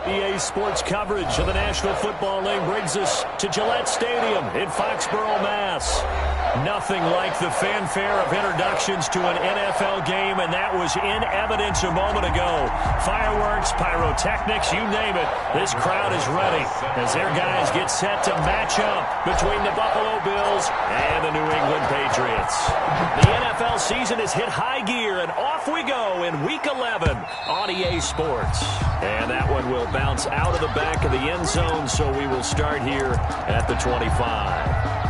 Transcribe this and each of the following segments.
EA Sports coverage of the National Football League brings us to Gillette Stadium in Foxborough, Mass. Nothing like the fanfare of introductions to an NFL game, and that was in evidence a moment ago. Fireworks, pyrotechnics, you name it. This crowd is ready as their guys get set to match up between the Buffalo Bills and the New England Patriots. The NFL season has hit high gear, and off we go in Week 11 on EA Sports. And that one will bounce out of the back of the end zone, so we will start here at the 25.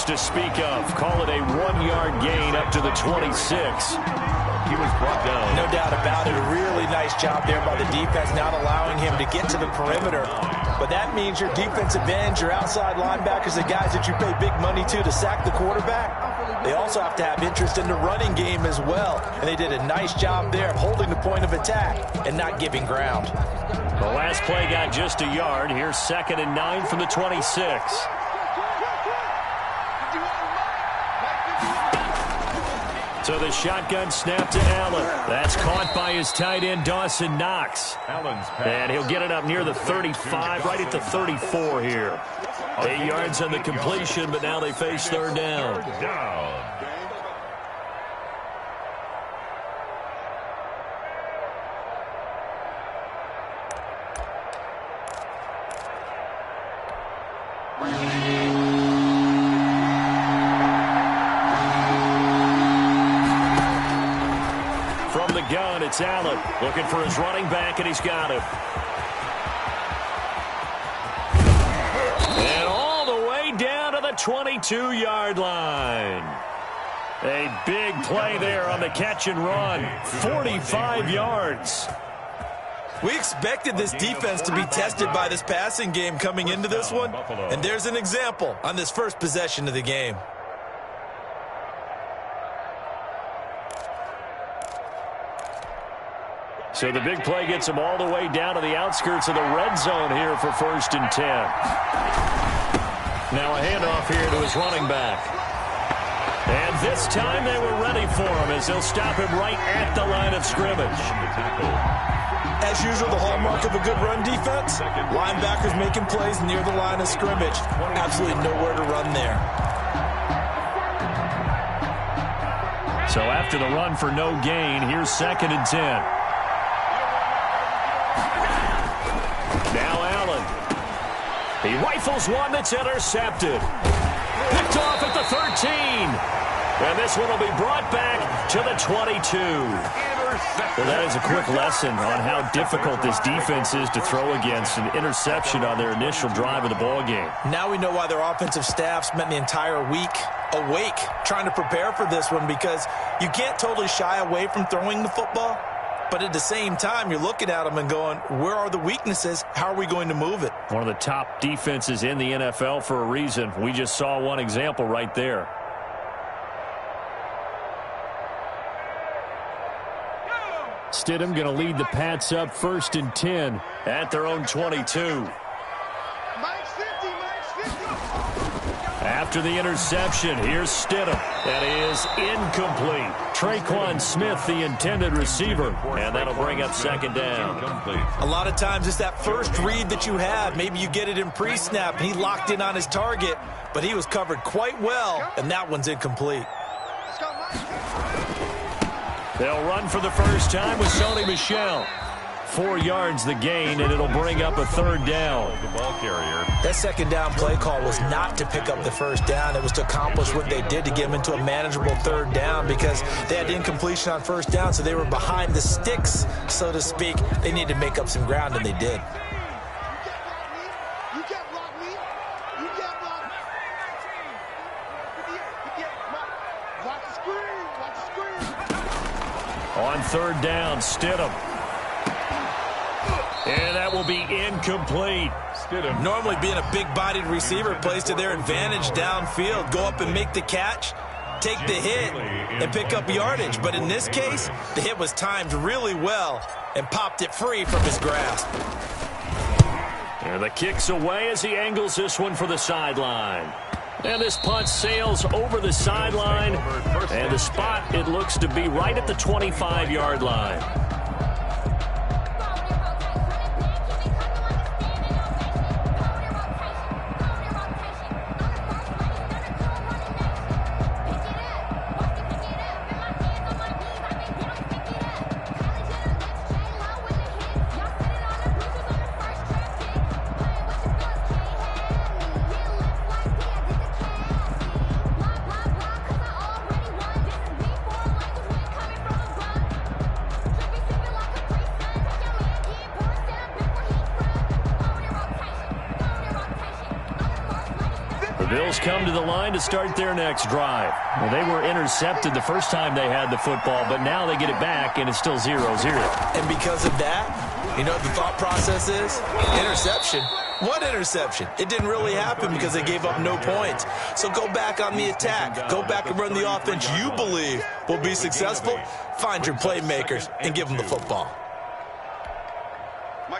To speak of. Call it a 1-yard gain up to the 26. He was brought down. No doubt about it. A really nice job there by the defense, not allowing him to get to the perimeter. But that means your defensive ends, your outside linebackers, the guys that you pay big money to sack the quarterback, they also have to have interest in the running game as well. And they did a nice job there of holding the point of attack and not giving ground. The last play got just a yard. Here's 2nd and 9 from the 26. So the shotgun snap to Allen. That's caught by his tight end, Dawson Knox. And he'll get it up near the 35, right at the 34 here. 8 yards on the completion, but now they face 3rd down. It's Allen looking for his running back, and he's got him. And all the way down to the 22-yard line. A big play there on the catch and run. 45 yards. We expected this defense to be tested by this passing game coming into this one, and there's an example on this first possession of the game. So the big play gets him all the way down to the outskirts of the red zone here for 1st and 10. Now a handoff here to his running back. And this time they were ready for him as they'll stop him right at the line of scrimmage. As usual, the hallmark of a good run defense, linebackers making plays near the line of scrimmage. Absolutely nowhere to run there. So after the run for no gain, here's 2nd and 10. Now Allen. He rifles one that's intercepted. Picked off at the 13. And this one will be brought back to the 22. Well, that is a quick lesson on how difficult this defense is to throw against. An interception on their initial drive of the ballgame. Now we know why their offensive staff spent the entire week awake trying to prepare for this one, because you can't totally shy away from throwing the football. But at the same time, you're looking at them and going, where are the weaknesses? How are we going to move it? One of the top defenses in the NFL for a reason. We just saw one example right there. Stidham going to lead the Pats up 1st and 10 at their own 22. After the interception, here's Stidham. That is incomplete. Traquan Smith, the intended receiver, and that'll bring up 2nd down. A lot of times it's that first read that you have. Maybe you get it in pre-snap, and he locked in on his target, but he was covered quite well, and that one's incomplete. They'll run for the first time with Sony Michel. 4 yards the gain, and it'll bring up a 3rd down. The ball carrier. That 2nd down play call was not to pick up the 1st down. It was to accomplish what they did to get them into a manageable 3rd down, because they had incompletion on 1st down, so they were behind the sticks, so to speak. They needed to make up some ground, and they did. On 3rd down, Stidham. And that will be incomplete. Normally being a big-bodied receiver plays to their advantage downfield. Go up and make the catch, take the hit, and pick up yardage. But in this case, the hit was timed really well and popped it free from his grasp. And the kick's away as he angles this one for the sideline. And this punt sails over the sideline. And the spot, it looks to be right at the 25-yard line. Bills come to the line to start their next drive. Well, they were intercepted the first time they had the football, but now they get it back, and it's still 0-0. And because of that, you know what the thought process is? Interception. What interception? It didn't really happen because they gave up no points. So go back on the attack. Go back and run the offense you believe will be successful. Find your playmakers and give them the football.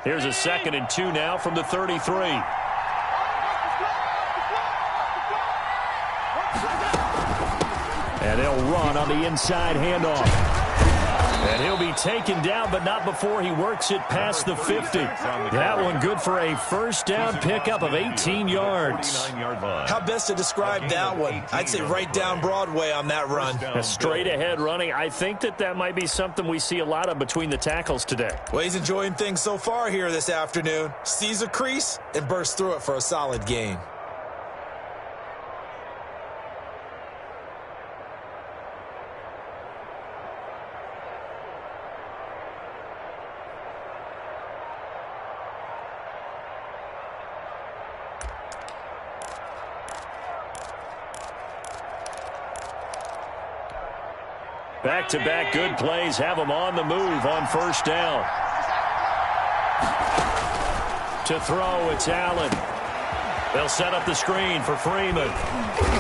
Here's a 2nd and 2 now from the 33. And they'll run on the inside handoff. And he'll be taken down, but not before he works it past the 50. That one good for a first down pickup of 18 yards. How best to describe that one? I'd say right down Broadway on that run. A straight ahead running. I think that might be something we see a lot of between the tackles today. Well, he's enjoying things so far here this afternoon. Sees a crease and bursts through it for a solid gain. Back-to-back good plays have them on the move on first down. To throw, it's Allen. They'll set up the screen for Freeman.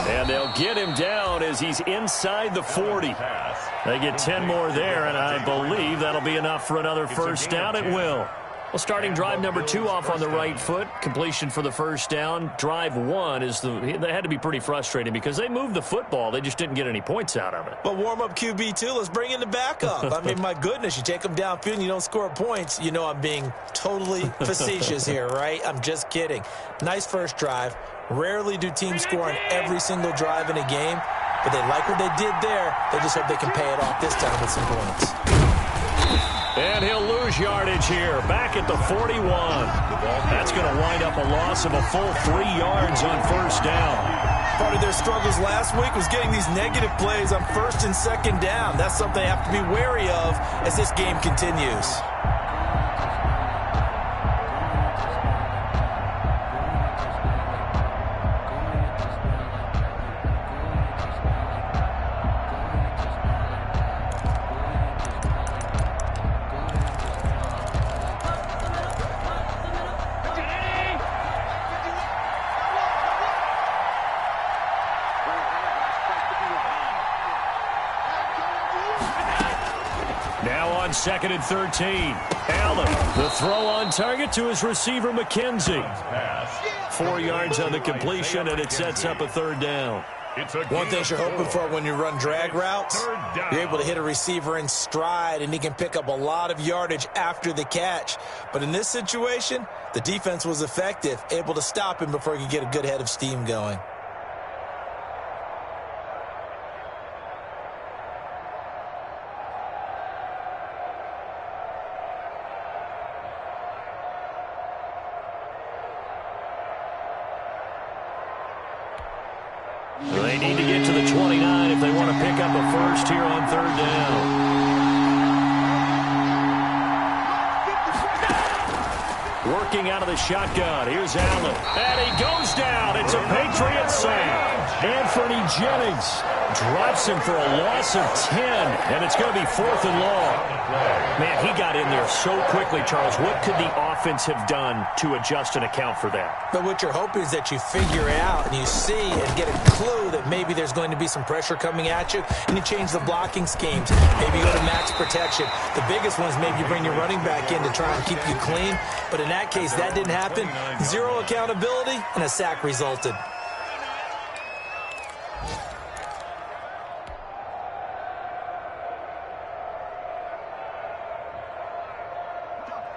And they'll get him down as he's inside the 40. They get 10 more there, and I believe that'll be enough for another first down. It will. Well, starting drive number 2 off on the right foot. Completion for the first down. Drive 1 is they had to be pretty frustrating because they moved the football. They just didn't get any points out of it. But warm-up QB2, let's bring in the backup. I mean, my goodness, you take them downfield and you don't score points. You know I'm being totally facetious here, right? I'm just kidding. Nice first drive. Rarely do teams score on every single drive in a game, but they like what they did there. They just hope they can pay it off this time with some points. And he'll lose yardage here, back at the 41. That's going to wind up a loss of a full 3 yards on first down. Part of their struggles last week was getting these negative plays on first and second down. That's something they have to be wary of as this game continues. Now on 2nd and 13. Allen, the throw on target to his receiver, McKenzie. 4 yards on the completion, and it sets up a third down. One thing you're hoping for when you run drag routes, you're able to hit a receiver in stride, and he can pick up a lot of yardage after the catch. But in this situation, the defense was effective, able to stop him before he could get a good head of steam going. They need to get to the 29 if they want to pick up a first here on third down. Working out of the shotgun. Here's Allen. And he goes down. It's a Patriots sack. Anthony Jennings Drops him for a loss of 10, and it's going to be 4th and long. Man, he got in there so quickly, Charles. What could the offense have done to adjust and account for that? But what you're hoping is that you figure out and you see and get a clue that maybe there's going to be some pressure coming at you, and you change the blocking schemes. Maybe you go to max protection. The biggest one is maybe you bring your running back in to try and keep you clean. But in that case, that didn't happen. Zero accountability, and a sack resulted.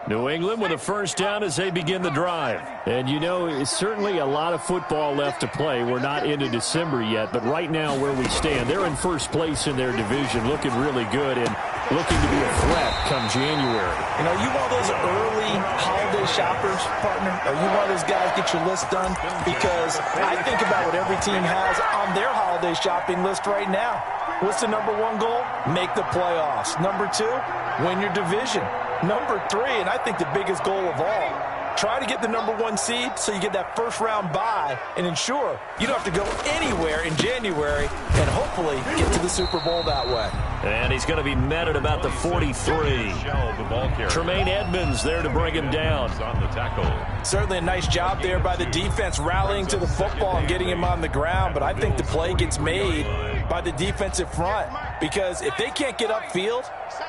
New England with a first down as they begin the drive. And, you know, it's certainly a lot of football left to play. We're not into December yet, but right now where we stand, they're in first place in their division, looking really good and looking to be a threat come January. You know, you one of those early holiday shoppers, partner? Are you one of those guys get your list done? Because I think about what every team has on their holiday shopping list right now. What's the number one goal? Make the playoffs. Number two, win your division. Number three, and I think the biggest goal of all, try to get the number one seed so you get that first round bye and ensure you don't have to go anywhere in January and hopefully get to the Super Bowl that way. And he's going to be met at about the 43. Tremaine Edmonds there to bring him down. Certainly a nice job there by the defense rallying to the football and getting him on the ground, but I think the play gets made by the defensive front because if they can't get upfield,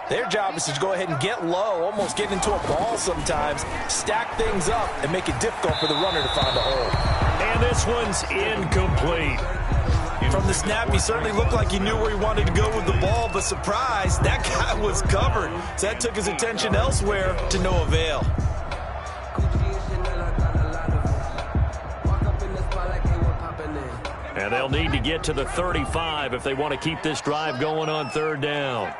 their job is to go ahead and get low, almost get into a ball sometimes, stack things up, and make it difficult for the runner to find a hole. And this one's incomplete. From the snap, he certainly looked like he knew where he wanted to go with the ball, but surprise, that guy was covered. So that took his attention elsewhere to no avail. And they'll need to get to the 35 if they want to keep this drive going on third down.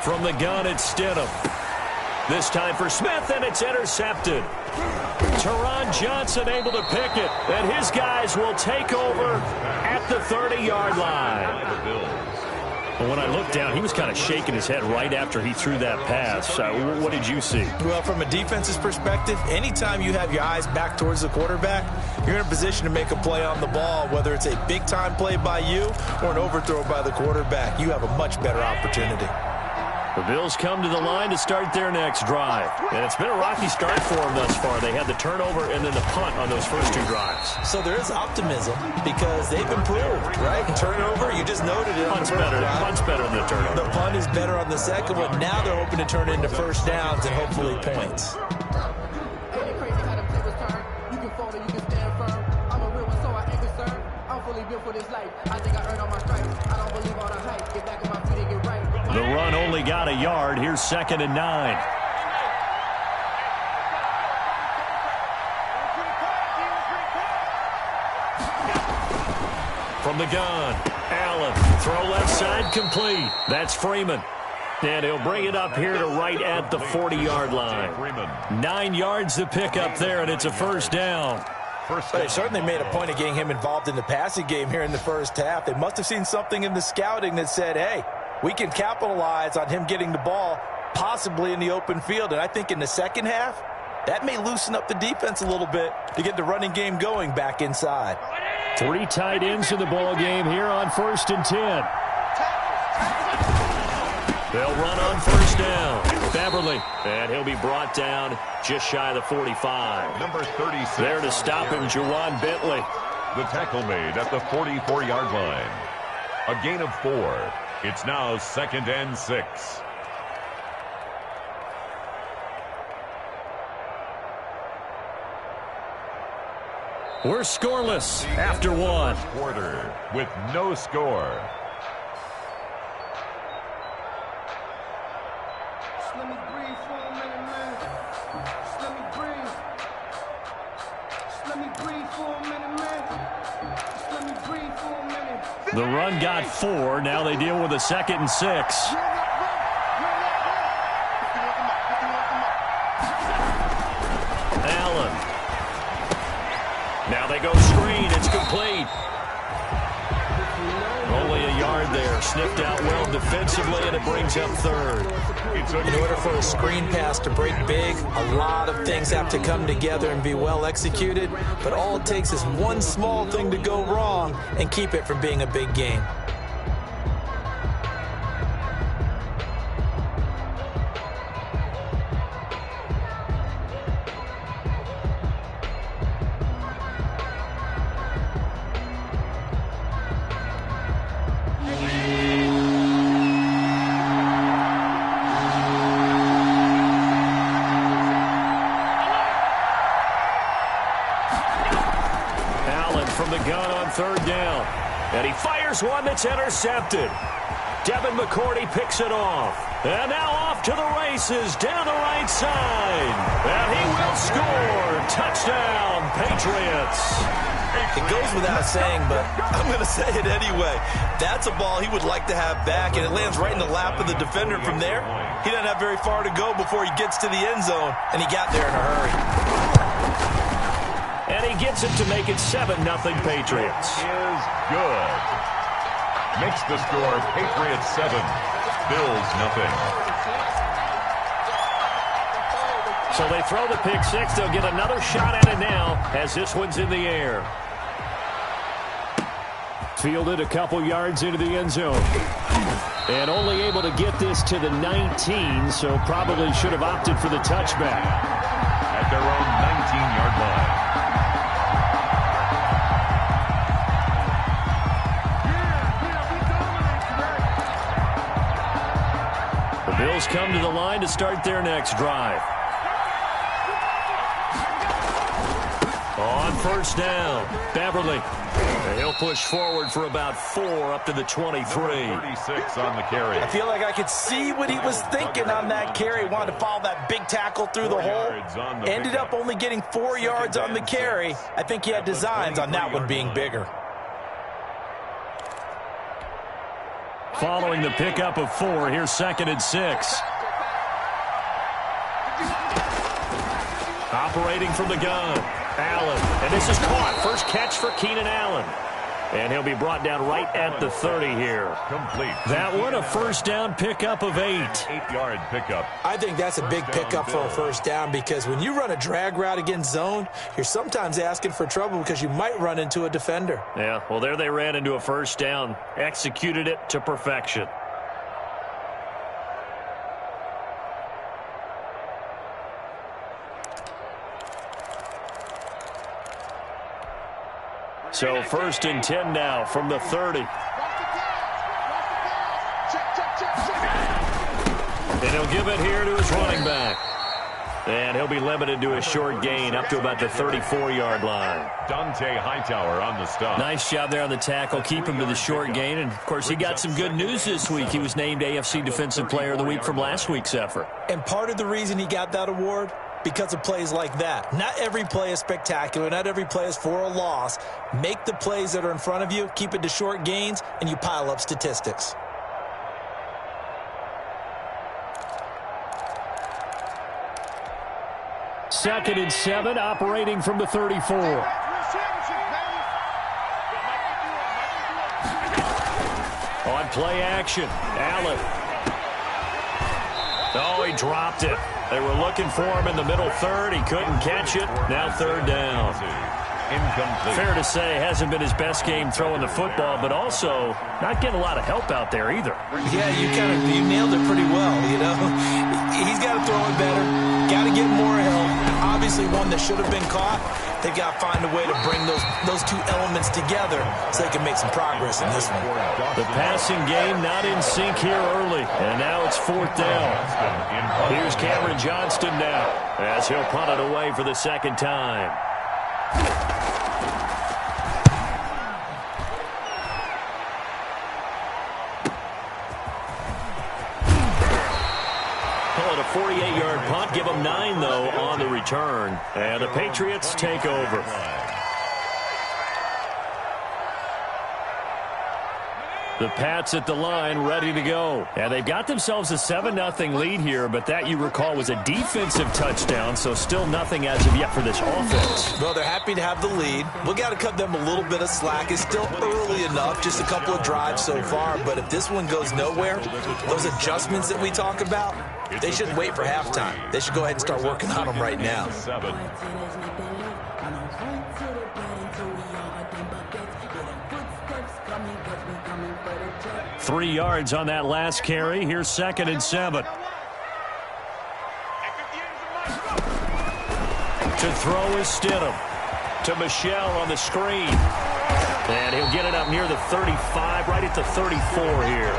From the gun, it's Stidham. This time for Smith, and it's intercepted. Teron Johnson able to pick it, and his guys will take over at the 30-yard line. When I looked down, he was kind of shaking his head right after he threw that pass. What did you see? Well, from a defense's perspective, anytime you have your eyes back towards the quarterback, you're in a position to make a play on the ball, whether it's a big-time play by you or an overthrow by the quarterback. You have a much better opportunity. The Bills come to the line to start their next drive. And it's been a rocky start for them thus far. They had the turnover and then the punt on those first two drives. So there is optimism because they've improved, right? Turnover, you just noted it. Punt's better than the turnover. The punt is better on the second one. Now they're hoping to turn it into first downs and hopefully points. The run only got a yard. Here's 2nd and 9. From the gun, Allen. Throw left side complete. That's Freeman. And he'll bring it up here to right at the 40-yard line. 9 yards to pick up there, and it's a first down. But they certainly made a point of getting him involved in the passing game here in the first half. They must have seen something in the scouting that said, hey, we can capitalize on him getting the ball possibly in the open field. And I think in the second half, that may loosen up the defense a little bit to get the running game going back inside. 3 tight ends in the ball game here on 1st and 10. They'll run on first down. Beverly, and he'll be brought down just shy of the 45. Number 36. There to stop him, Juwan Bentley. The tackle made at the 44-yard line. A gain of 4. It's now 2nd and 6. We're scoreless after one. Quarter with no score. Let me breathe for a minute, man. Just let me breathe. Just let me breathe for a minute, man. Just let me breathe for a minute. The run got 4. Now they deal with a 2nd and 6. Allen. Now they go screen. It's complete. Only a yard yard there. Sniffed out well defensively, and it brings up third. In order for a screen pass to break big, a lot of things have to come together and be well executed, but all it takes is one small thing to go wrong and keep it from being a big game. Third down, and he fires one that's intercepted. Devin McCourty picks it off, and now off to the races down the right side, and he will score. Touchdown, Patriots. It goes without saying, but I'm going to say it anyway. That's a ball he would like to have back, and it lands right in the lap of the defender from there. He doesn't have very far to go before he gets to the end zone, and he got there in a hurry. And he gets it to make it 7-0 Patriots. Is good. Makes the score Patriots 7, Bills nothing. So they throw the pick six. They'll get another shot at it now as this one's in the air. Fielded a couple yards into the end zone. And only able to get this to the 19, so probably should have opted for the touchback. At their own 19-yard line. The Bills come to the line to start their next drive. On first down, Beverly. And he'll push forward for about 4 up to the 23. 36 on the carry. I feel like I could see what he was thinking on that carry. Wanted to follow that big tackle through the hole. Ended up only getting 4 yards on the carry. I think he had designs on that one being bigger. Following the pickup of 4, here's 2nd and 6. Operating from the gun, Allen. And this is caught. First catch for Keenan Allen. And he'll be brought down right at the 30 here. Complete. That one a first down pickup of 8. 8-yard pickup. I think that's a big pickup for a first down because when you run a drag route against zone, you're sometimes asking for trouble because you might run into a defender. Yeah, well, there they ran into a first down. Executed it to perfection. So 1st and 10 now from the 30. And he'll give it here to his running back. And he'll be limited to a short gain up to about the 34-yard line. Dante Hightower on the stop. Nice job there on the tackle. Keep him to the short gain. And, of course, he got some good news this week. He was named AFC Defensive Player of the Week from last week's effort. And part of the reason he got that award, because of plays like that. Not every play is spectacular. Not every play is for a loss. Make the plays that are in front of you, keep it to short gains, and you pile up statistics. Second and 7, operating from the 34. On play action, Allen. Oh, he dropped it. They were looking for him in the middle third. He couldn't catch it. Now 3rd down. Incomplete. Fair to say, hasn't been his best game throwing the football, but also not getting a lot of help out there either. Yeah, you nailed it pretty well, you know. He's got to throw it better. Got to get more help. Obviously one that should have been caught. They've got to find a way to bring those two elements together so they can make some progress in this one. The passing game not in sync here early, and now it's 4th down. Here's Cameron Johnston now as he'll punt it away for the 2nd time. Call it a 48-yard punt. Give them 9, though, on the return. And the Patriots take over. The Pats at the line, ready to go. And they've got themselves a 7-0 lead here, but that, you recall, was a defensive touchdown, so still nothing as of yet for this offense. Well, they're happy to have the lead. We got to cut them a little bit of slack. It's still early enough, just a couple of drives so far, but if this one goes nowhere, those adjustments that we talk about, they shouldn't wait for halftime. They should go ahead and start working on them right now. 7. 3 yards on that last carry. Here's 2nd and 7. To throw is Stidham. To Michel on the screen. And he'll get it up near the 35, right at the 34 here.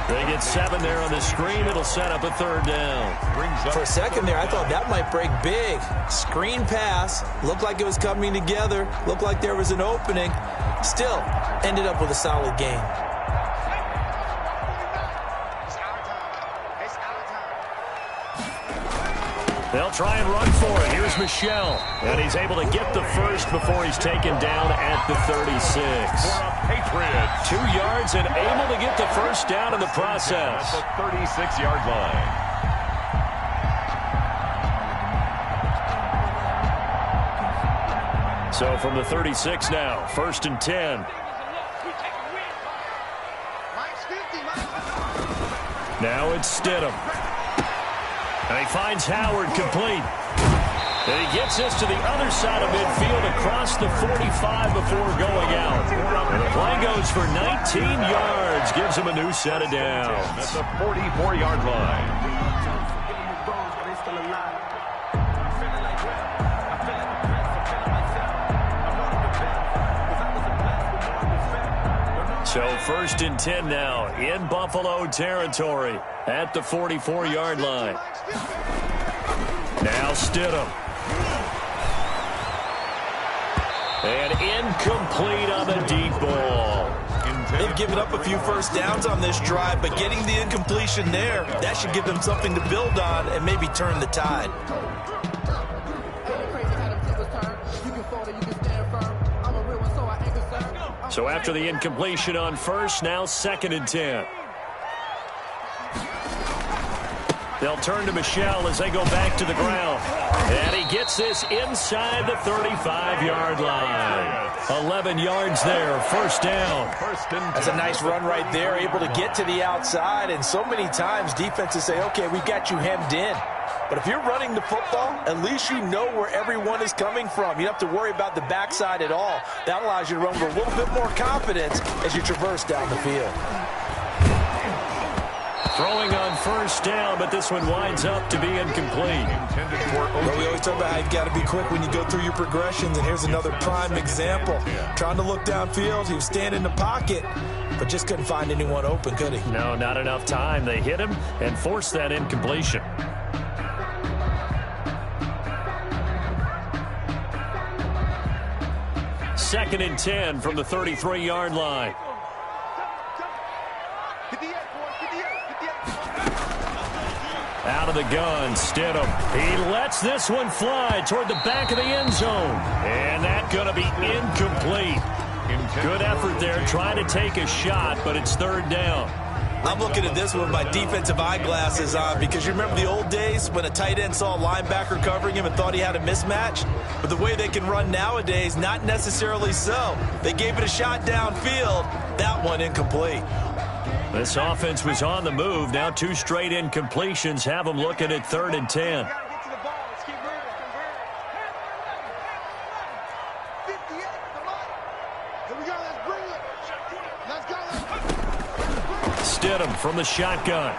They get 7 there on the screen. It'll set up a 3rd down. For a second there, I thought that might break big. Screen pass. Looked like it was coming together. Looked like there was an opening. Still, ended up with a solid gain. They'll try and run for it. Here's Michel. And he's able to get the first before he's taken down at the 36. Patriots. 2 yards and able to get the first down in the process. At the 36-yard line. So from the 36 now, 1st and 10. Now it's Stidham. And he finds Howard complete. And he gets this to the other side of midfield across the 45 before going out. And the play goes for 19 yards. Gives him a new set of downs. At the 44-yard line. So 1st and 10 now in Buffalo territory at the 44-yard line. Now Stidham. And incomplete on the deep ball. They've given up a few first downs on this drive, but getting the incompletion there, that should give them something to build on and maybe turn the tide. So after the incompletion on 1st, now 2nd and 10. They'll turn to Michel as they go back to the ground. And he gets this inside the 35-yard line. 11 yards there, 1st down. That's a nice run right there, able to get to the outside. And so many times defenses say, okay, we've got you hemmed in. But if you're running the football, at least you know where everyone is coming from. You don't have to worry about the backside at all. That allows you to run with a little bit more confidence as you traverse down the field. Throwing on 1st down, but this one winds up to be incomplete. Well, we always talk about how you've got to be quick when you go through your progressions, and here's another prime example. Trying to look downfield, he was standing in the pocket, but just couldn't find anyone open, could he? No, not enough time. They hit him and forced that incompletion. Second and 10 from the 33-yard line. Out of the gun, Stidham. He lets this one fly toward the back of the end zone. And that's going to be incomplete. Good effort there, trying to take a shot, but it's 3rd down. I'm looking at this with my defensive eyeglasses on because you remember the old days when a tight end saw a linebacker covering him and thought he had a mismatch? But the way they can run nowadays, not necessarily so. They gave it a shot downfield. That one incomplete. This offense was on the move. Now 2 straight incompletions have them looking at 3rd and 10. Stidham from the shotgun.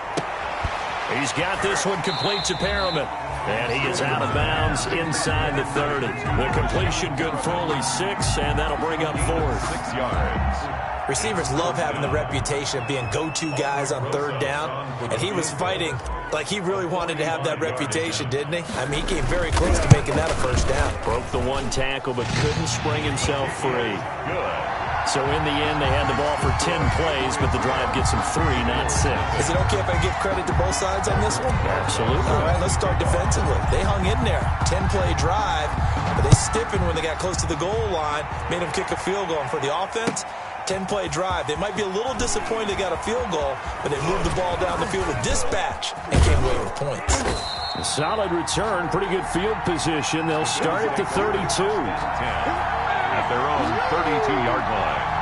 He's got this one complete to Perriman. And he is out of bounds inside the 30. The completion good for only 6, and that'll bring up 4th. 6 yards. Receivers love having the reputation of being go-to guys on 3rd down, and he was fighting like he really wanted to have that reputation, didn't he? I mean, he came very close to making that a 1st down. Broke the 1 tackle, but couldn't spring himself free. So in the end, they had the ball for 10 plays, but the drive gets them 3, not 6. Is it okay if I give credit to both sides on this one? Absolutely. All right, let's start defensively. They hung in there. 10-play drive, but they stiffened when they got close to the goal line, made them kick a field goal. And for the offense, 10-play drive. They might be a little disappointed they got a field goal, but they moved the ball down the field with dispatch and came away with points. A solid return, pretty good field position. They'll start at the 32. At their own 32-yard line.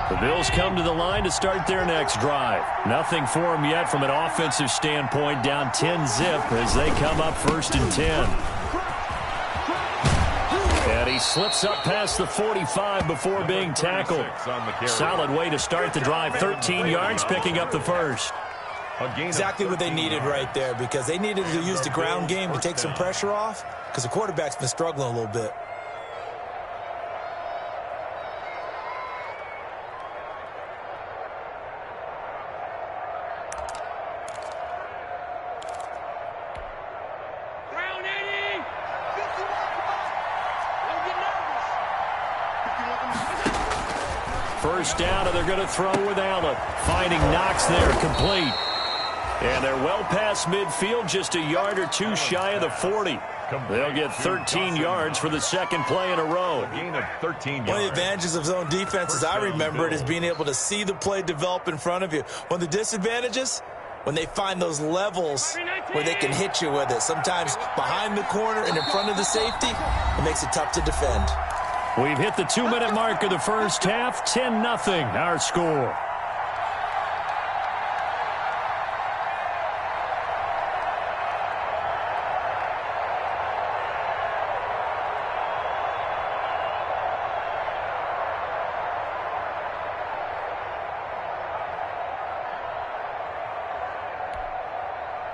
The Bills come to the line to start their next drive. Nothing for them yet from an offensive standpoint, down 10-zip as they come up 1st and 10. And he slips up past the 45 before being tackled. Solid way to start the drive, 13 yards, picking up the first. Exactly what they needed right there, because they needed to use the ground game to take some pressure off, because the quarterback's been struggling a little bit. First down, and they're going to throw with Allen. Finding Knox there, complete. And they're well past midfield, just a yard or two shy of the 40. They'll get 13 yards for the second play in a row. Gain of 13 yards. One of the advantages of zone defense, as I remember it, is being able to see the play develop in front of you. One of the disadvantages, when they find those levels where they can hit you with it. Sometimes behind the corner and in front of the safety, it makes it tough to defend. We've hit the 2-minute mark of the first half. 10-0 our score.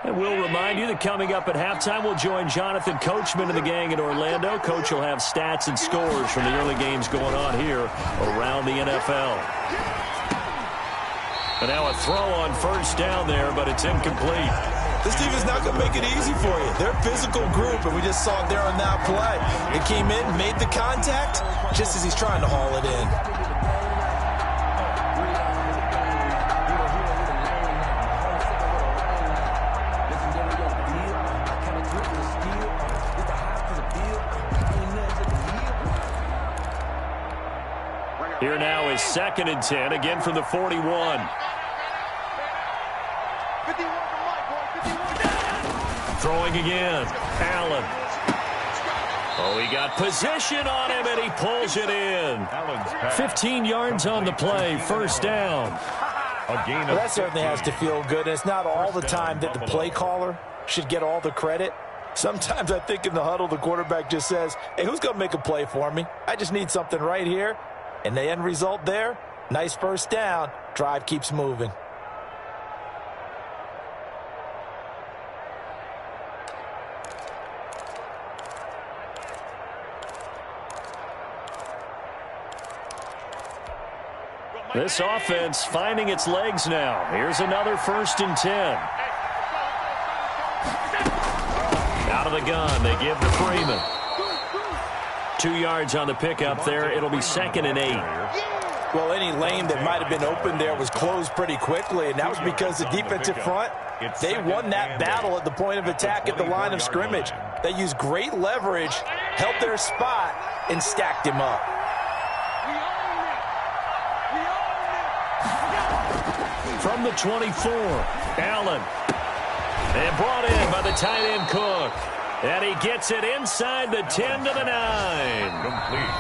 And we'll remind you that coming up at halftime, we'll join Jonathan Coachman and the gang in Orlando. Coach will have stats and scores from the early games going on here around the NFL. And now a throw on first down there, but it's incomplete. This team is not going to make it easy for you. They're a physical group, and we just saw it there on that play. They came in, made the contact, just as he's trying to haul it in. Here now is 2nd and 10, again from the 41. Throwing again. Allen. Oh, he got position on him, and he pulls it in. 15 yards on the play, first down. Well, that certainly has to feel good. It's not all the time that the play caller should get all the credit. Sometimes I think in the huddle, the quarterback just says, hey, who's going to make a play for me? I just need something right here. And the end result there, nice first down. Drive keeps moving. This offense finding its legs now. Here's another 1st and 10. Out of the gun, they give to Freeman. 2 yards on the pickup there. It'll be 2nd and 8. Well, any lane that might have been open there was closed pretty quickly, and that was because the defensive front, they won that battle at the point of attack at the line of scrimmage. They used great leverage, held their spot, and stacked him up. From the 24, Allen. And brought in by the tight end Cook. And he gets it inside the 10 to the 9.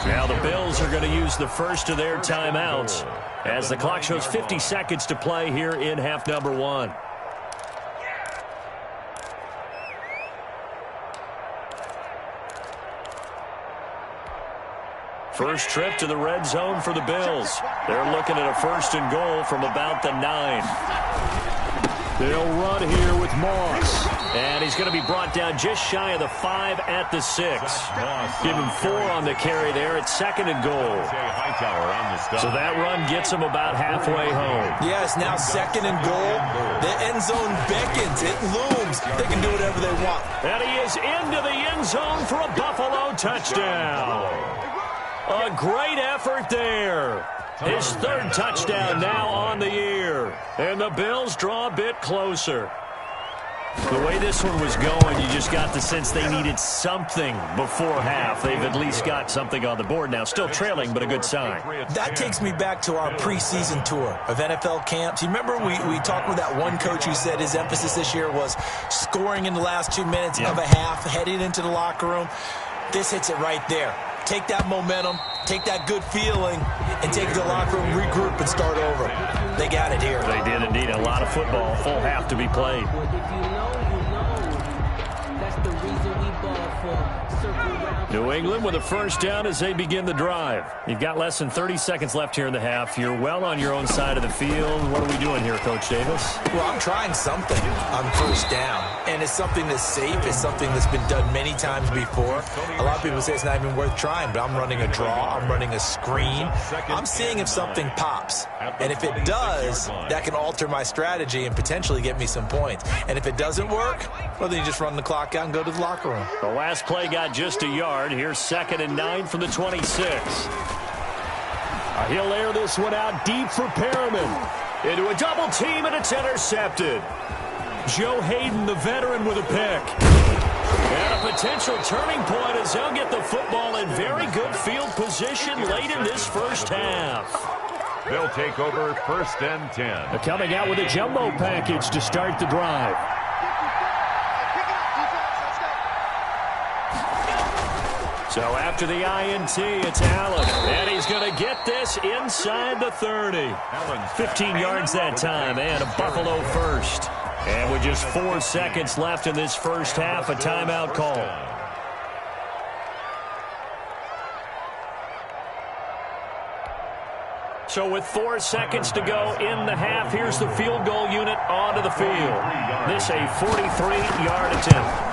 Now the Bills are going to use the first of their timeouts as the clock shows 50 seconds to play here in half number 1. First trip to the red zone for the Bills. They're looking at a 1st and goal from about the 9. They'll run here with Moss. And he's going to be brought down just shy of the 5 at the 6. Give him 4 on the carry there. It's 2nd and goal. So that run gets him about halfway home. Yes, now 2nd and goal. The end zone beckons. It looms. They can do whatever they want. And he is into the end zone for a Buffalo touchdown. A great effort there. His 3rd touchdown now on the year. And the Bills draw a bit closer. The way this one was going, you just got the sense they needed something before half. They've at least got something on the board now. Still trailing, but a good sign. That takes me back to our preseason tour of NFL camps. You remember we talked with that one coach who said his emphasis this year was scoring in the last 2 minutes of a half, heading into the locker room. This hits it right there. Take that momentum, take that good feeling, and take it to the locker room, regroup, and start over. They got it here. They did indeed. A lot of football, full half to be played. New England with a first down as they begin the drive. You've got less than 30 seconds left here in the half. You're well on your own side of the field. What are we doing here, Coach Davis? Well, I'm trying something on first down, and it's something that's safe. It's something that's been done many times before. A lot of people say it's not even worth trying, but I'm running a draw. I'm running a screen. I'm seeing if something pops, and if it does, that can alter my strategy and potentially get me some points. And if it doesn't work, well, then you just run the clock out and go to the locker room. The last play got just a yard. Here's 2nd and 9 from the 26. He'll air this one out deep for Perriman. Into a double team, and it's intercepted. Joe Hayden, the veteran, with a pick. And a potential turning point as they'll get the football in very good field position late in this first half. They'll take over 1st and 10. They're coming out with a jumbo package to start the drive. So after the INT, it's Allen. And he's going to get this inside the 30. 15 yards that time, and a Buffalo first. And with just 4 seconds left in this first half, a timeout call. So with 4 seconds to go in the half, here's the field goal unit onto the field. This a 43-yard attempt.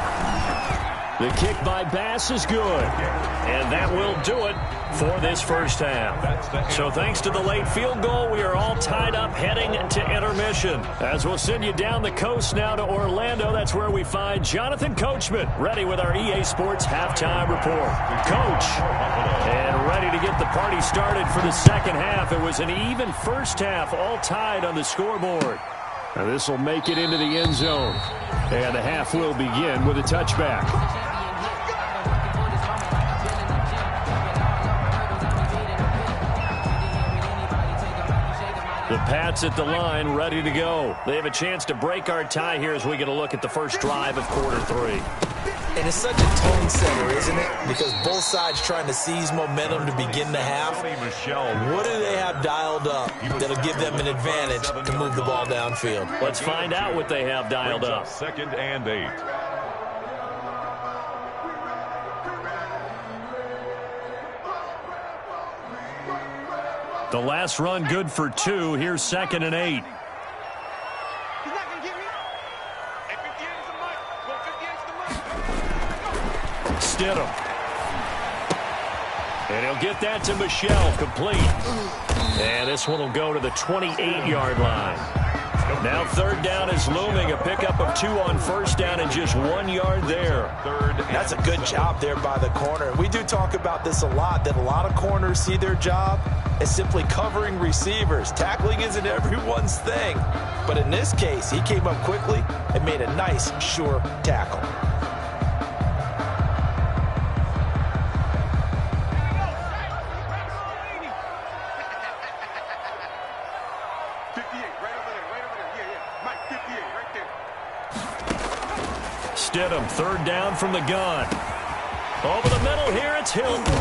The kick by Bass is good. And that will do it for this first half. So thanks to the late field goal, we are all tied up heading to intermission. As we'll send you down the coast now to Orlando, that's where we find Jonathan Coachman ready with our EA Sports halftime report. Coach, and ready to get the party started for the second half. It was an even first half, all tied on the scoreboard. Now this will make it into the end zone. And the half will begin with a touchback. The Pats at the line, ready to go. They have a chance to break our tie here as we get a look at the first drive of quarter 3. And it's such a tone setter, isn't it? Because both sides trying to seize momentum to begin the half. What do they have dialed up that'll give them an advantage to move the ball downfield? Let's find out what they have dialed up. 2nd and 8. The last run good for 2. Here's 2nd and 8. Stidham. And he'll get that to Michelle, complete. And this one will go to the 28-yard line. Now 3rd down is looming. A pickup of 2 on first down and just 1 yard there. That's a good job there by the corner. We do talk about this a lot, that a lot of corners see their job as simply covering receivers. Tackling isn't everyone's thing. But in this case, he came up quickly and made a nice, sure tackle. Stidham, 3rd down from the gun. Over the middle here, it's Hilton.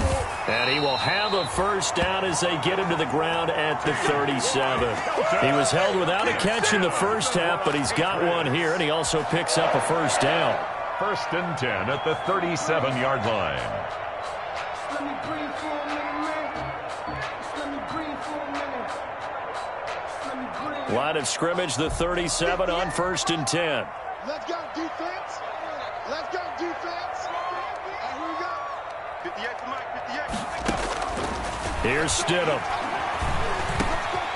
And he will have a first down as they get him to the ground at the 37. He was held without a catch in the first half, but he's got one here, and he also picks up a first down. 1st and 10 at the 37-yard line. Let me breathe for a minute, man. Let me breathe for a minute. Let me breathe. Line of scrimmage, the 37 on 1st and 10. Let's go, defense. Let's go, defense. And here we go. 58 to Mike, 58. Here's Stidham.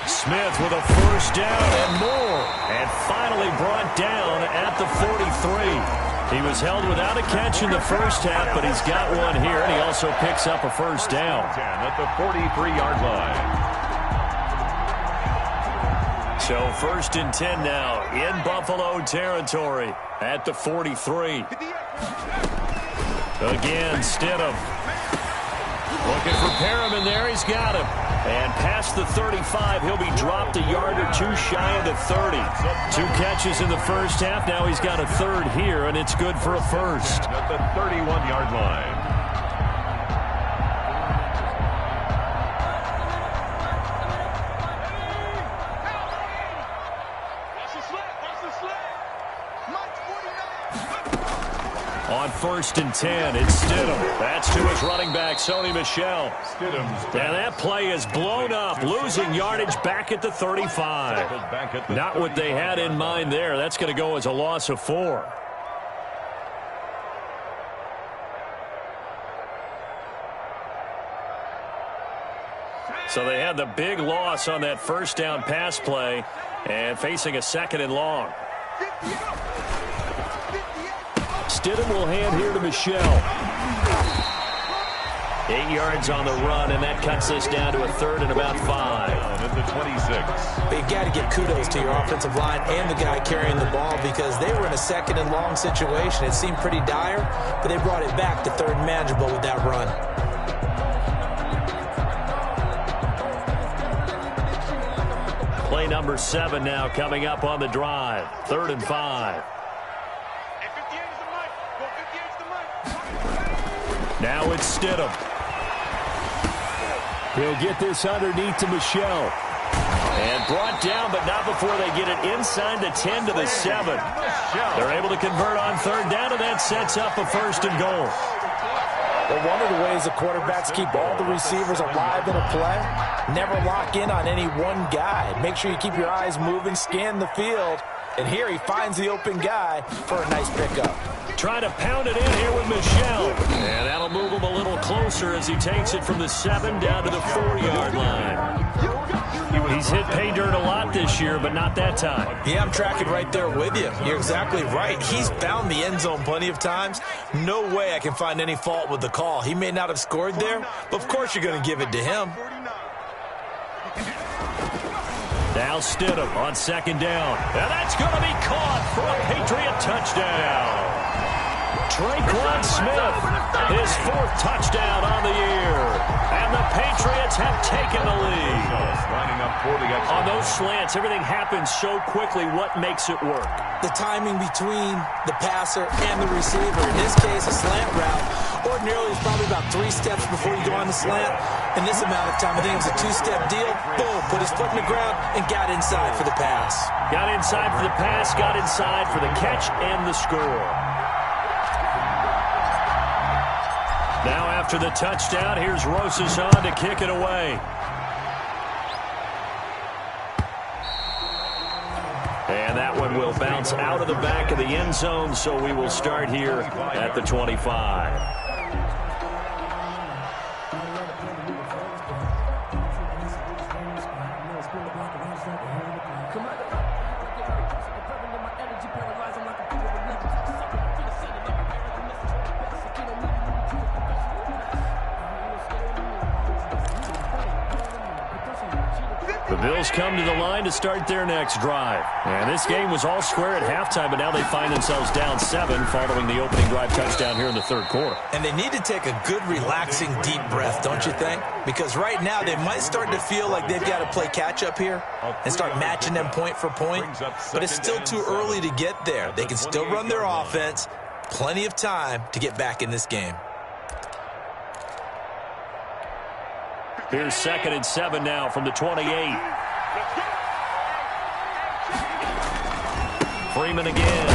Smith with a first down and more. And finally brought down at the 43. He was held without a catch in the first half, but he's got one here, and he also picks up a first down. 10 at the 43-yard line. So 1st and 10 now in Buffalo territory at the 43. Again, Stidham. Looking for Perriman there. He's got him. And past the 35, he'll be dropped a yard or two shy of the 30. 2 catches in the first half. Now he's got a third here, and it's good for a first. At the 31-yard line. On 1st and 10, it's Stidham. That's to his running back, Sony Michel. And that play is blown up, losing yardage back at the 35. Not what they had in mind there. That's going to go as a loss of 4. So they had the big loss on that first down pass play and facing a 2nd and long. Stidham will hand here to Michel. 8 yards on the run, and that cuts us down to a 3rd and about 5. At the 26. But you got to give kudos to your offensive line and the guy carrying the ball because they were in a 2nd and long situation. It seemed pretty dire, but they brought it back to 3rd and manageable with that run. Play number 7 now coming up on the drive. 3rd and 5. Now it's Stidham. He'll get this underneath to Michel. And brought down, but not before they get it inside the 10 to the 7. They're able to convert on 3rd down, and that sets up a 1st and goal. Well, one of the ways the quarterbacks keep all the receivers alive in a play, never lock in on any one guy. Make sure you keep your eyes moving, scan the field. And here he finds the open guy for a nice pickup. Trying to pound it in here with Michel. And that'll move him a little closer as he takes it from the 7 down to the 4-yard line. He's hit pay dirt a lot this year, but not that time. Yeah, I'm tracking right there with you. You're exactly right. He's found the end zone plenty of times. No way I can find any fault with the call. He may not have scored there, but of course you're going to give it to him. Now Stidham on 2nd down. And that's going to be caught for a Patriot touchdown. Traquan Smith, his 4th touchdown on the year. And the Patriots have taken the lead. On those slants, everything happens so quickly. What makes it work? The timing between the passer and the receiver. In this case, a slant route. Ordinarily, it's probably about 3 steps before you go on the slant. In this amount of time, I think it was a 2-step deal. Boom, put his foot in the ground and got inside for the pass. Got inside for the pass, got inside for the catch and the score. Now after the touchdown, here's Rosas on to kick it away. And that one will bounce out of the back of the end zone, so we will start here at the 25. The Bills come to the line to start their next drive. And this game was all square at halftime, but now they find themselves down 7 following the opening drive touchdown here in the 3rd quarter. And they need to take a good, relaxing, deep breath, don't you think? Because right now they might start to feel like they've got to play catch-up here and start matching them point for point. But it's still too early to get there. They can still run their offense. Plenty of time to get back in this game. Here's 2nd and 7 now from the 28. Freeman again.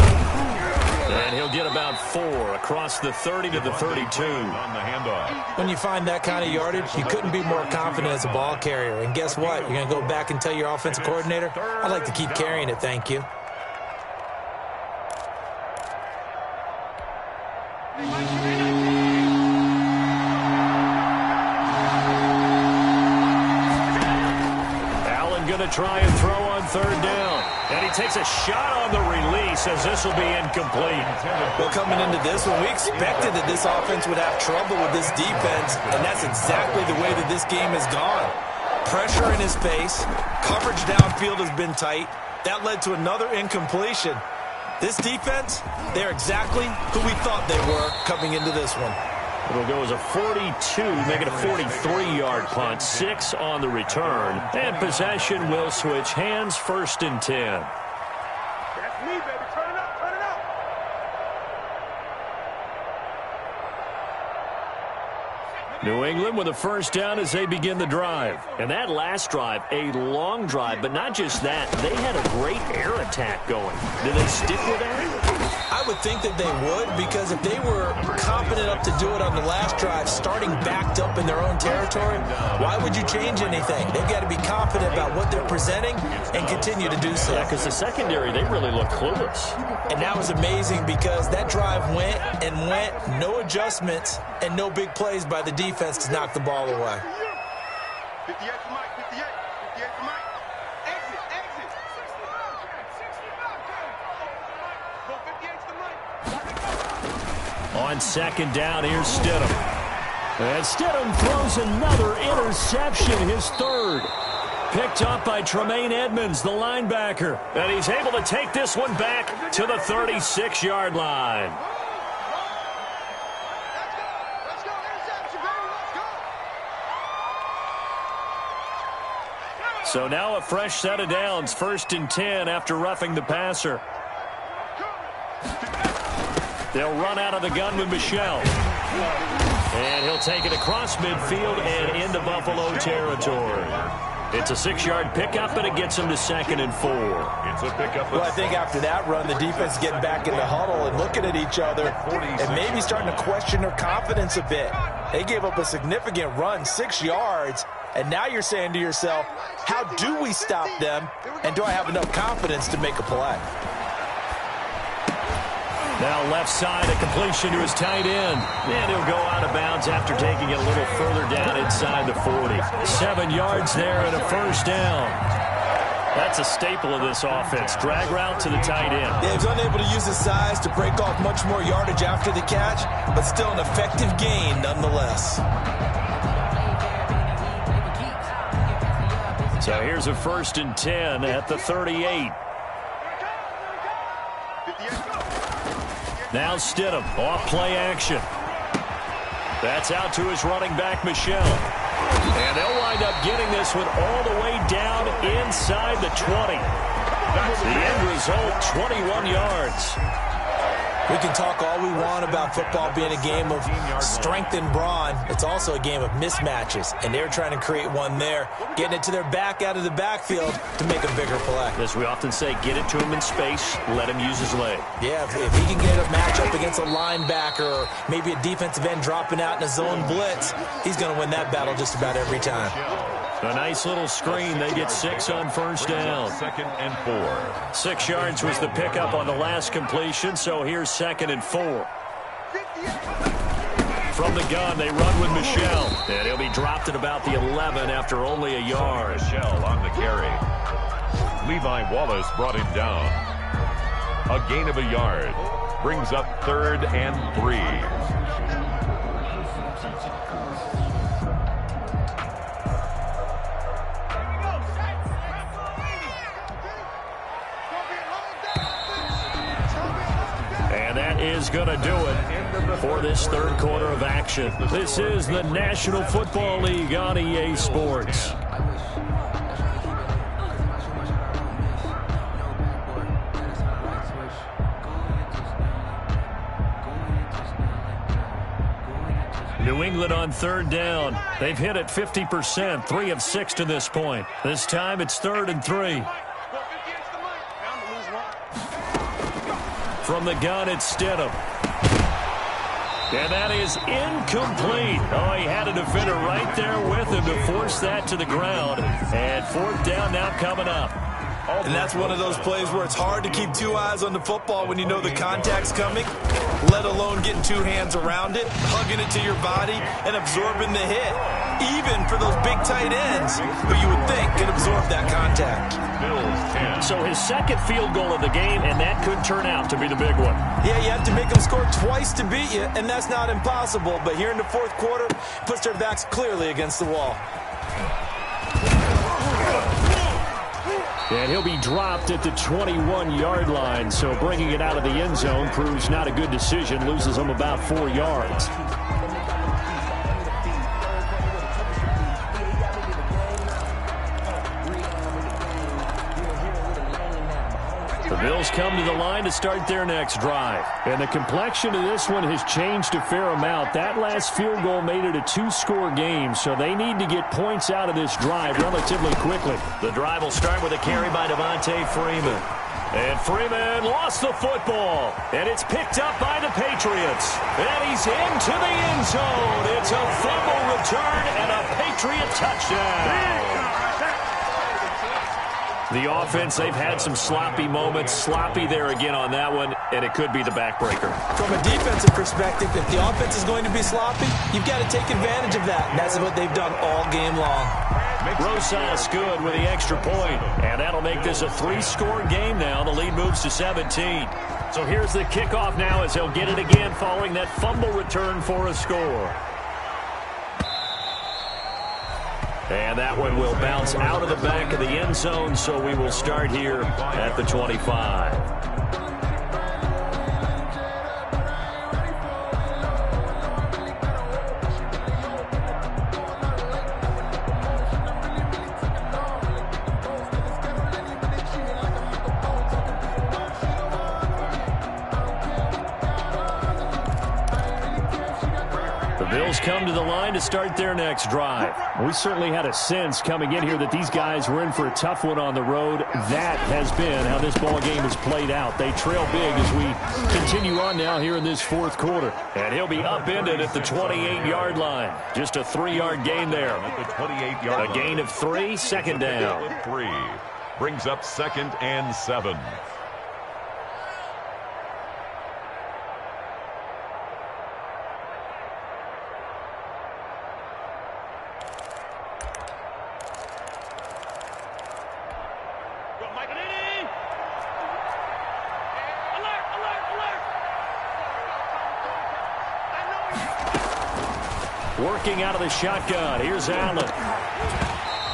And he'll get about 4 across the 30 to the 32. On the handoff. When you find that kind of yardage, you couldn't be more confident as a ball carrier. And guess what? You're going to go back and tell your offensive coordinator, I'd like to keep carrying it, thank you. Going to try and throw on 3rd down. And he takes a shot on the release as this will be incomplete. Well, coming into this one, we expected that this offense would have trouble with this defense, and that's exactly the way that this game has gone. pressure in his face. Coverage downfield has been tight. That led to another incompletion. This defense, they're exactly who we thought they were coming into this one. It'll go as a 42, make it a 43-yard punt, 6 on the return. And possession will switch hands, 1st and 10. That's me, baby. Turn it up, turn it up. New England with a 1st down as they begin the drive. And that last drive, a long drive, but not just that. They had a great air attack going. Do they stick with that? I would think that they would, because if they were confident enough to do it on the last drive, starting backed up in their own territory, why would you change anything? They've got to be confident about what they're presenting and continue to do so. Yeah, because the secondary, they really look clueless. And that was amazing because that drive went and went, no adjustments, and no big plays by the defense to knock the ball away. 58 to Mike, 58. 58 to Mike. Exit, exit. 65. Go 58 to the Mike. On 2nd down, here's Stidham. And Stidham throws another interception, his 3rd. Picked up by Tremaine Edmonds, the linebacker. And he's able to take this one back to the 36-yard line. Let's go. Interception, baby. Let's go. So now a fresh set of downs, 1st and 10 after roughing the passer. They'll run out of the gun with Michel. And he'll take it across midfield and into Buffalo territory. It's a 6-yard pickup, and it gets him to 2nd and 4. It's a pickup. Well, I think after that run, the defense is getting back in the huddle and looking at each other and maybe starting to question their confidence a bit. They gave up a significant run, 6 yards, and now you're saying to yourself, how do we stop them, and do I have enough confidence to make a play? Now left side, a completion to his tight end. And he'll go out of bounds after taking it a little further down inside the 40. 7 yards there and a 1st down. That's a staple of this offense. Drag route to the tight end. Yeah, he's unable to use his size to break off much more yardage after the catch, but still an effective gain nonetheless. So here's a 1st and 10 at the 38. Now Stidham, off play action. That's out to his running back, Michel. And they'll wind up getting this one all the way down inside the 20. The end result, 21 yards. We can talk all we want about football being a game of strength and brawn. It's also a game of mismatches, and they're trying to create one there, getting it to their back out of the backfield to make a bigger play. As we often say, get it to him in space, let him use his leg. Yeah, if he can get a matchup against a linebacker or maybe a defensive end dropping out in a zone blitz, he's going to win that battle just about every time. A nice little screen. They get 6 on 1st down. 2nd and 4. 6 yards was the pickup on the last completion, so here's 2nd and 4. From the gun, they run with Michel. And he'll be dropped at about the 11 after only a yard. Michel on the carry. Levi Wallace brought him down. A gain of a yard. Brings up 3rd and 3. Is going to do it for this 3rd quarter of action. This is the National Football League on EA Sports. New England on 3rd down. They've hit it 50%, 3 of 6 to this point. This time it's 3rd and 3. From the gun, it's Stidham. And that is incomplete. Oh, he had a defender right there with him to force that to the ground. And 4th down now coming up. And that's one of those plays where it's hard to keep 2 eyes on the football when you know the contact's coming, let alone getting 2 hands around it, hugging it to your body, and absorbing the hit. Even for those big tight ends who you would think could absorb that contact. So his 2nd field goal of the game, and that could turn out to be the big one. Yeah, you have to make them score twice to beat you, and that's not impossible. But here in the 4th quarter, puts their backs clearly against the wall. And he'll be dropped at the 21-yard line. So bringing it out of the end zone proves not a good decision. Loses him about 4 yards. The Bills come to the line to start their next drive. And the complexion of this one has changed a fair amount. That last field goal made it a 2-score game, so they need to get points out of this drive relatively quickly. The drive will start with a carry by Devontae Freeman. And Freeman lost the football. And it's picked up by the Patriots. And he's into the end zone. It's a fumble return and a Patriot touchdown. The offense, they've had some sloppy moments. Sloppy there again on that one, and it could be the backbreaker. From a defensive perspective, if the offense is going to be sloppy, you've got to take advantage of that. And that's what they've done all game long. Rosas good with the extra point, and that'll make this a 3-score game now. The lead moves to 17. So here's the kickoff now as he'll get it again following that fumble return for a score. And that one will bounce out of the back of the end zone, so we will start here at the 25. Bills come to the line to start their next drive. We certainly had a sense coming in here that these guys were in for a tough one on the road. That has been how this ball game has played out. They trail big as we continue on now here in this fourth quarter. And he'll be upended at the 28-yard line. Just a 3-yard gain there. At the 28-yard a gain of 3, second down. 3 brings up 2nd and 7. Working out of the shotgun. Here's Allen.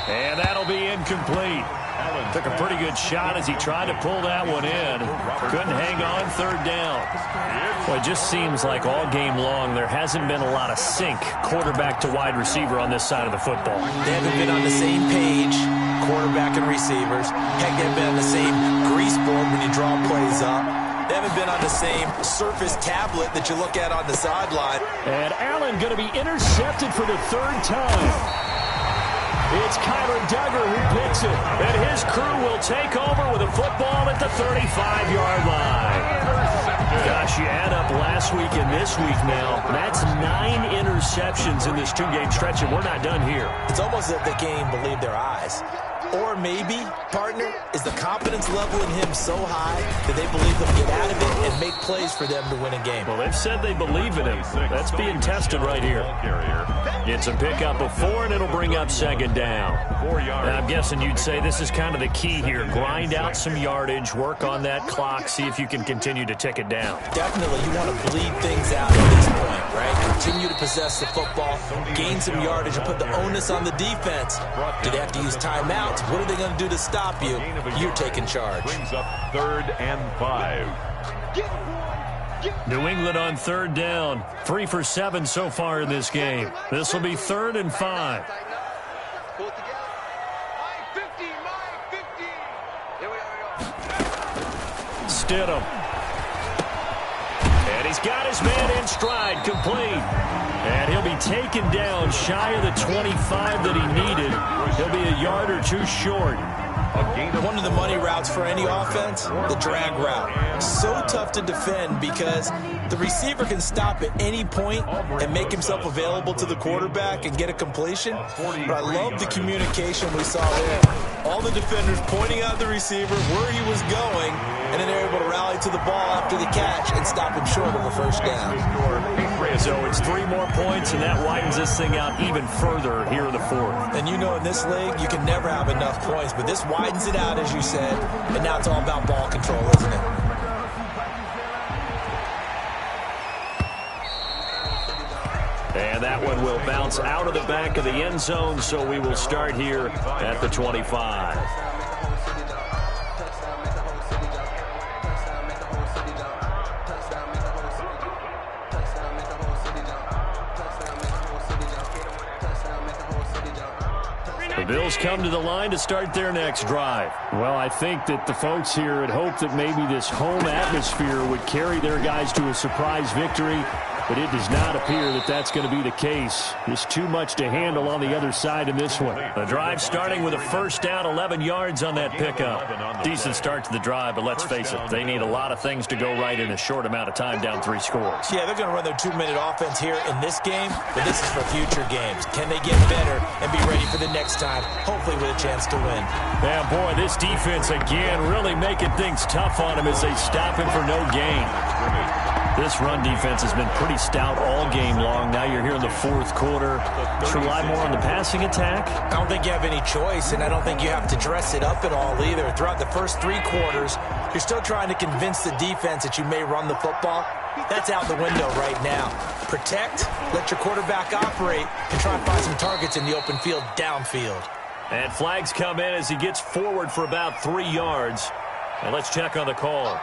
And that'll be incomplete. Allen took a pretty good shot as he tried to pull that one in. Couldn't hang on, 3rd down. Well, it just seems like all game long there hasn't been a lot of sync quarterback to wide receiver on this side of the football. They haven't been on the same page, quarterback and receivers. Heck, they've been on the same grease board when you draw plays up. They haven't been on the same Surface tablet that you look at on the sideline. And Allen going to be intercepted for the 3rd time. It's Kyler Duggar who picks it. And his crew will take over with a football at the 35-yard line. Gosh, you add up last week and this week now. That's 9 interceptions in this 2-game stretch, and we're not done here. It's almost as if they can't even believe their eyes. Or maybe, partner, is the confidence level in him so high that they believe they'll get out of it and make plays for them to win a game. Well, they've said they believe in him. That's being tested right here. It's a pickup of 4, and it'll bring up 2nd down. 4 yards. And I'm guessing you'd say this is kind of the key here. Grind out some yardage, work on that clock, see if you can continue to tick it down. Definitely, you want to bleed things out at this point, right? Continue to possess the football, gain some yardage, and put the onus on the defense. Do they have to use timeouts? What are they going to do to stop you? You're taking charge. Brings up 3rd and 5. New England on 3rd down. 3 for 7 so far in this game. This will be 3rd and 5. Pull it together. Mike 50, Mike 50. Here we go. Stidham. And he's got his man in stride, complete. And he'll be taken down shy of the 25 that he needed. He'll be a yard or 2 short. One of the money routes for any offense, the drag route. So tough to defend because the receiver can stop at any point and make himself available to the quarterback and get a completion. But I love the communication we saw there. All the defenders pointing out the receiver where he was going, and then they're able to rally to the ball after the catch and stop him short of a 1st down. So it's 3 more points, and that widens this thing out even further here in the 4th. And you know in this league, you can never have enough points, but this widens it out, as you said, and now it's all about ball control, isn't it? And that one will bounce out of the back of the end zone, so we will start here at the 25. The Bills come to the line to start their next drive. Well, I think that the folks here had hoped that maybe this home atmosphere would carry their guys to a surprise victory, but it does not appear that that's going to be the case. Just too much to handle on the other side in this one. The drive starting with a first down, 11 yards on that pickup. Decent start to the drive, but let's face it, they need a lot of things to go right in a short amount of time, down 3 scores. Yeah, they're going to run their 2-minute offense here in this game, but this is for future games. Can they get better and be ready for the next time, hopefully with a chance to win? Yeah, boy, this defense again really making things tough on him as they stop him for no gain. This run defense has been pretty stout all game long. Now you're here in the fourth quarter. Just rely more on the passing attack? I don't think you have any choice, and I don't think you have to dress it up at all either. Throughout the first 3 quarters, you're still trying to convince the defense that you may run the football. That's out the window right now. Protect, let your quarterback operate, and try and find some targets in the open field downfield. And flags come in as he gets forward for about 3 yards. And let's check on the call.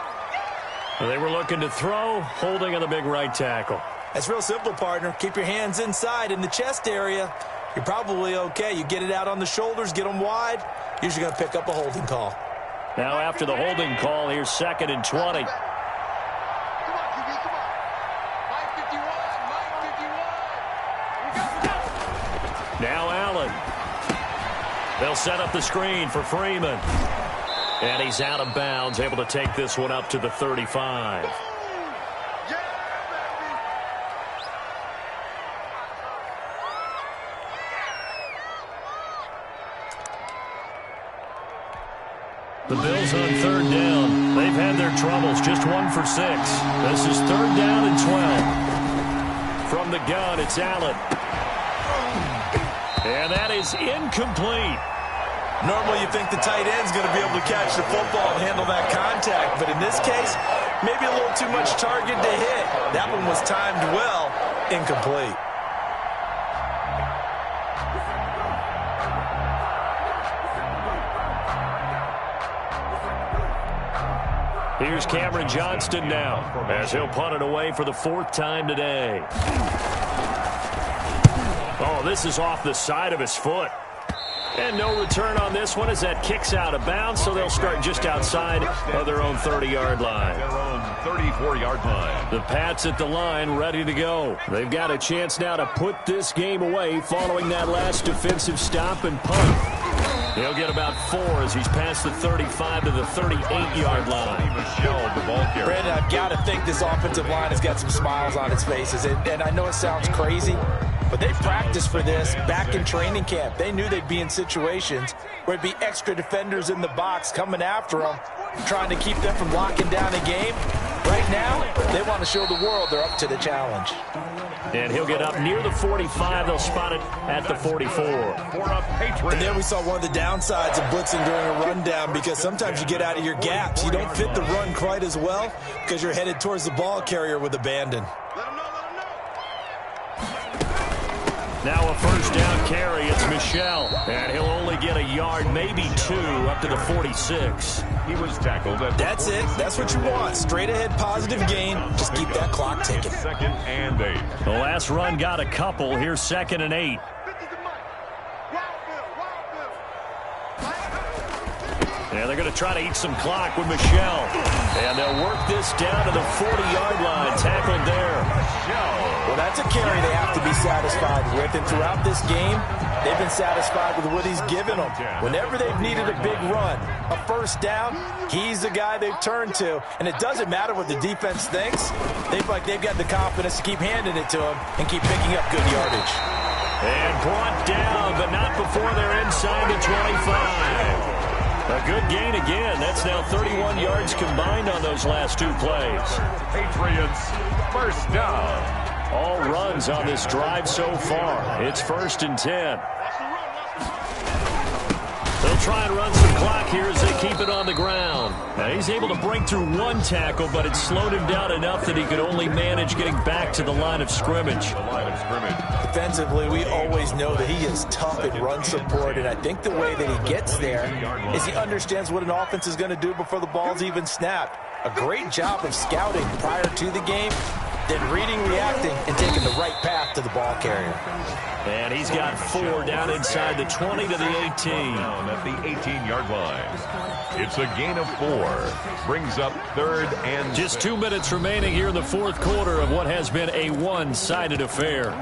They were looking to throw, holding on the big right tackle. That's real simple, partner. Keep your hands inside in the chest area. You're probably okay. You get it out on the shoulders, get them wide. Usually going to pick up a holding call. Now after the holding call, here's 2nd and 20. Come on, QB, come on. Mike 51. Now Allen. They'll set up the screen for Freeman. And he's out of bounds, able to take this one up to the 35. The Bills on 3rd down. They've had their troubles, just 1 for 6. This is 3rd down and 12. From the gun, it's Allen. And that is incomplete. Normally you think the tight end's going to be able to catch the football and handle that contact, but in this case, maybe a little too much target to hit. That one was timed well, incomplete. Here's Cameron Johnston now, as he'll punt it away for the 4th time today. Oh, this is off the side of his foot. And no return on this one as that kicks out of bounds, so they'll start just outside of their own 30-yard line. Their own 34-yard line. The Pats at the line, ready to go. They've got a chance now to put this game away following that last defensive stop and punt. He'll get about 4 as he's past the 35 to the 38-yard line. Michelle, the ball carrier. Brandon, I've got to think this offensive line has got some smiles on its faces, and I know it sounds crazy, but they practiced for this back in training camp. They knew they'd be in situations where it'd be extra defenders in the box coming after them, trying to keep them from locking down a game. Right now, they want to show the world they're up to the challenge. And he'll get up near the 45. They'll spot it at the 44. For a Patriots. And then we saw one of the downsides of blitzing during a rundown, because sometimes you get out of your gaps. You don't fit the run quite as well because you're headed towards the ball carrier with abandon. Now a first down carry. It's Michelle. And he'll only get a yard, maybe 2, up to the 46. He was tackled at That's it. That's what you want. Straight ahead positive gain. Just keep that clock ticking. 2nd and 8. The last run got a couple. Here's 2nd and 8. And they're going to try to eat some clock with Michelle. And they'll work this down to the 40-yard line. Tackled there. Well, that's a carry they have to be satisfied with. And throughout this game, they've been satisfied with what he's given them. Whenever they've needed a big run, a first down, he's the guy they've turned to. And it doesn't matter what the defense thinks. They've got the confidence to keep handing it to him and keep picking up good yardage. And brought down, but not before they're inside the 25. A good gain again. That's now 31 yards combined on those last 2 plays. Patriots first down. All runs on this drive so far. It's 1st and 10. They'll try and run some clock here as they keep it on the ground. Now he's able to break through 1 tackle, but it slowed him down enough that he could only manage getting back to the line of scrimmage. Defensively, we always know that he is tough in run support, and I think the way that he gets there is he understands what an offense is going to do before the ball's even snapped. A great job of scouting prior to the game. then reading, reacting, and taking the right path to the ball carrier. And he's got 4 down inside the 20 to the 18. Down at the 18-yard line. It's a gain of 4. Brings up 3rd and Just 6. 2 minutes remaining here in the fourth quarter of what has been a one-sided affair.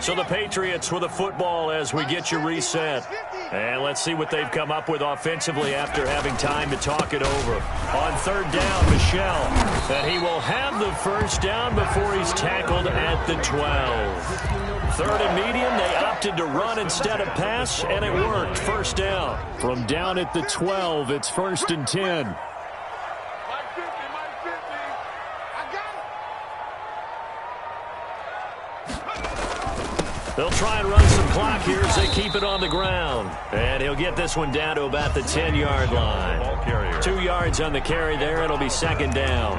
So the Patriots with the football as we get you reset. And let's see what they've come up with offensively after having time to talk it over. On 3rd down, Michel. And he will have the first down before he's tackled at the 12. 3rd and medium, they opted to run instead of pass, and it worked. First down. From down at the 12, it's 1st and 10. They'll try and run some clock here as they keep it on the ground. And he'll get this one down to about the 10-yard line. 2 yards on the carry there. It'll be 2nd down.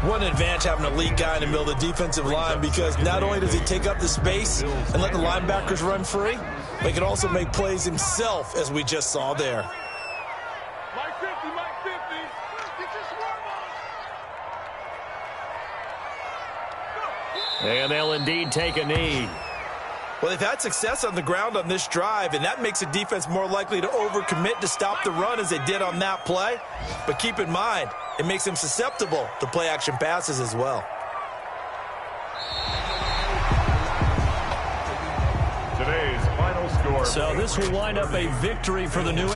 What an advantage having a lead guy in the middle of the defensive line, because not only does he take up the space and let the linebackers run free, but he can also make plays himself, as we just saw there. Mike 50, Mike 50. Get your swarm on. And they'll indeed take a knee. Well, they've had success on the ground on this drive, and that makes the defense more likely to overcommit to stop the run as they did on that play. But keep in mind, it makes them susceptible to play-action passes as well. Today's final score. So this will wind up a victory for the New